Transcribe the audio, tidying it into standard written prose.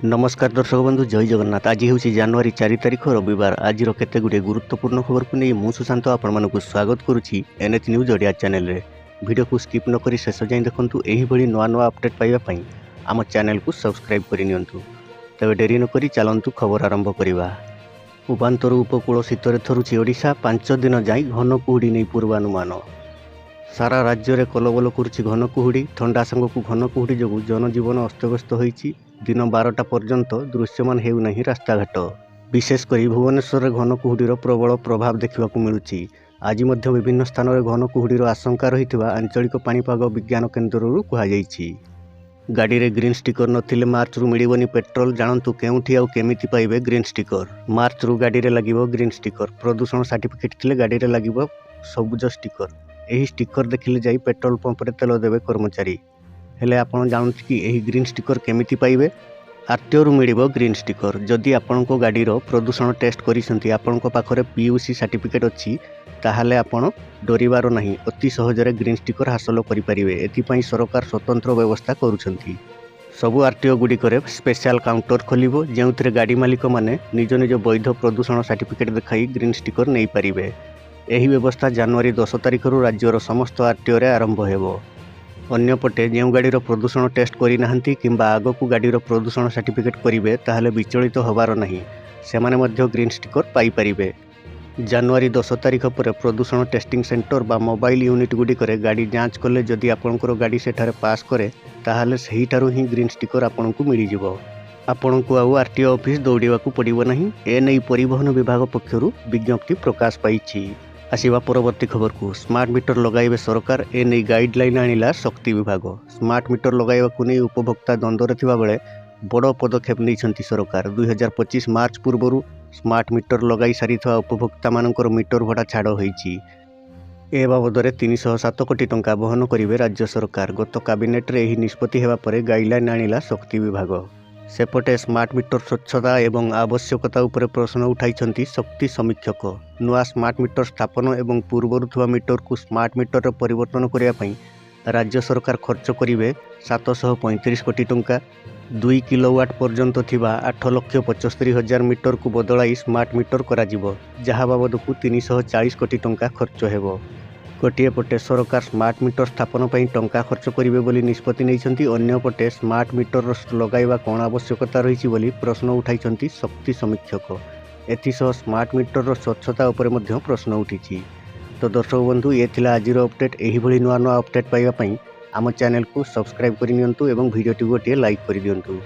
नमस्कार दर्शक बंधु जय जगन्नाथ। आज हूँ जनवरी 4 तारिख रविवार। आज केते गुड़े गुरुत्वपूर्ण खबर को नहीं मुझे सुशांत आपको स्वागत करुच्ची एनएच न्यूज ओडिया चैनल रे। वीडियो को स्किप न करी शेष जाए देखंतु एही भली नुआ नुआ अपडेट पाइबा पई आम चैनल को सब्सक्राइब करि नियंतु। तबे डेरी न करी चलंतु खबर आरंभ करिबा। उपांतर उपकूल शीतरे थरुची ओडिशा 5 दिन जाई घन कुहुड़ी नहीं पूर्वानुमान। सारा राज्य में कलबल करुच्ची घन कुहुड़ी। ठंडा सांगक घन कुहुड़ी जो जनजीवन अस्तव्यस्त होइछि। दिन 12टा पर्यंत दृश्यमान हेउना रास्ताघाट। विशेषकर भुवनेश्वर में घन कुहुड़ीर प्रबल प्रभाव देखा मिलूँ। आज विभिन्न स्थान में घन कुहुड़ीर आशंका रही आंचलिक पाणीपाग विज्ञान केन्द्र कहुई। गाड़ी में ग्रीन स्टिकर नथिले मार्च रु मिलबनी पेट्रोल। जानतु केउठी आउ केमिति पाइबे ग्रीन स्टिकर। मार्च रु गाड़ी में लगिबो ग्रीन स्टिकर। प्रदूषण सर्टिफिकेट थिले गाड़ी में लगिबो सबुज स्टिकर। यही स्टिकर देखिले जाई पेट्रोल पंप रे तेल देवे कर्मचारी। हेले आपण जानते कि यही ग्रीन स्टिकर केमिति पाइबे। आरटीओ रु मिलिबो ग्रीन स्टिकर। जदि आपणको गाड़ीर प्रदूषण टेस्ट करिसंती आपणको पाखरे पीयूसी सर्टिफिकेट अछि ताहाले आपण डरिबार नाही। अति सहजरे ग्रीन स्टिकर हासिल करि परिबे। एथिपई सरकार स्वतंत्र व्यवस्था करूछंती। सबु आरटीओ गुड़िकरे स्पेशल काउंटर खोलिबो जेउथिरे गाड़ी मालिक माने निज निज वैध प्रदूषण सर्टिफिकेट देखाई ग्रीन स्टिकर नहीं पारिबे। एही व्यवस्था जनवरी 10 तारिख राज्यर समस्त आरटीओ रे आरंभ हेबो। अन्यपटे जो गाड़ीर प्रदूषण टेस्ट करिनाहांती किंबा आगकू गाड़ीर प्रदूषण सर्टिफिकेट करिवे ताहाले विचलित होबार नहीं। सेमाने मध्य ग्रीन स्टिकर पाई परिबे। जनवरी 10 तारिख पर प्रदूषण टेस्टिंग सेंटर बा मोबाइल यूनिट गुड़िकरे गाड़ी जांच कले जदि आपणकर गाड़ी सेठारे पास करे ताहाले सेहिठारु ही ग्रीन स्टिकर आपणकू मिली जिवो। आपणकू आउ आरटीओ ऑफिस दौड़ाकू पड़िबो नहीं। एनै परिवहन विभाग पक्षरु विज्ञप्ति प्रकाश पाइछि। आसिबा परवर्ती खबर को। स्मार्ट मीटर लगाइबे सरकार। एनै गाइडलाइन आनिला शक्ति विभाग। स्मार्ट मीटर लगाइबाकू नै उपभोक्ता द्वंद्वरे थिबा बेले बड़ पदक्षेप नैछंती सरकार। 2025 मार्च पूर्वरु स्मार्ट मीटर लगाई सारिथवा उपभोक्ता मानकर मीटर भड़ा छाड़ होईछि। ए बाबदरे 307 कोटी टंका बहन करिवे राज्य सरकार। गत कैबिनेट रे एही निष्पत्ति हेबा परे गाइडलाइन आनिला शक्ति विभाग। सेपटे स्मार्ट मीटर स्वच्छता एवं आवश्यकता उपरे प्रश्न उठाइछंती शक्ति समीक्षक। नुआ स्मार्ट मीटर स्थापन एवं पूर्वरु थवा मीटर को स्मार्ट मीटर रे परिवर्तन करिया पई राज्य सरकार खर्च करिवे 735 कोटी टंका। 2 किलोवाट पर्यंत थिबा 8,75,000 मीटर को बदलाई स्मार्ट मीटर करा जिवो, जहा बाबद को 340 कोटी टंका खर्च हेबो। गोटे पटे सरकार स्मार्ट मीटर स्थापन पर टंका खर्च करेंगे बोली निष्पत्ति नहीं। अन्य पटे स्मार्ट मीटर लगाइबा कौन आवश्यकता रही बोली प्रश्न उठाई शक्ति समीक्षक। एथिसह स्मार्ट मीटर स्वच्छता उपरे मध्य प्रश्न उठी। तो दर्शक बंधु ये थिला आजिर अपडेट। एही भली नुआ नुआ अपडेट पाइबा पई आम चैनल को सब्सक्राइब करि नियंतु एवं वीडियो टी गोटे लाइक करि दियंतु।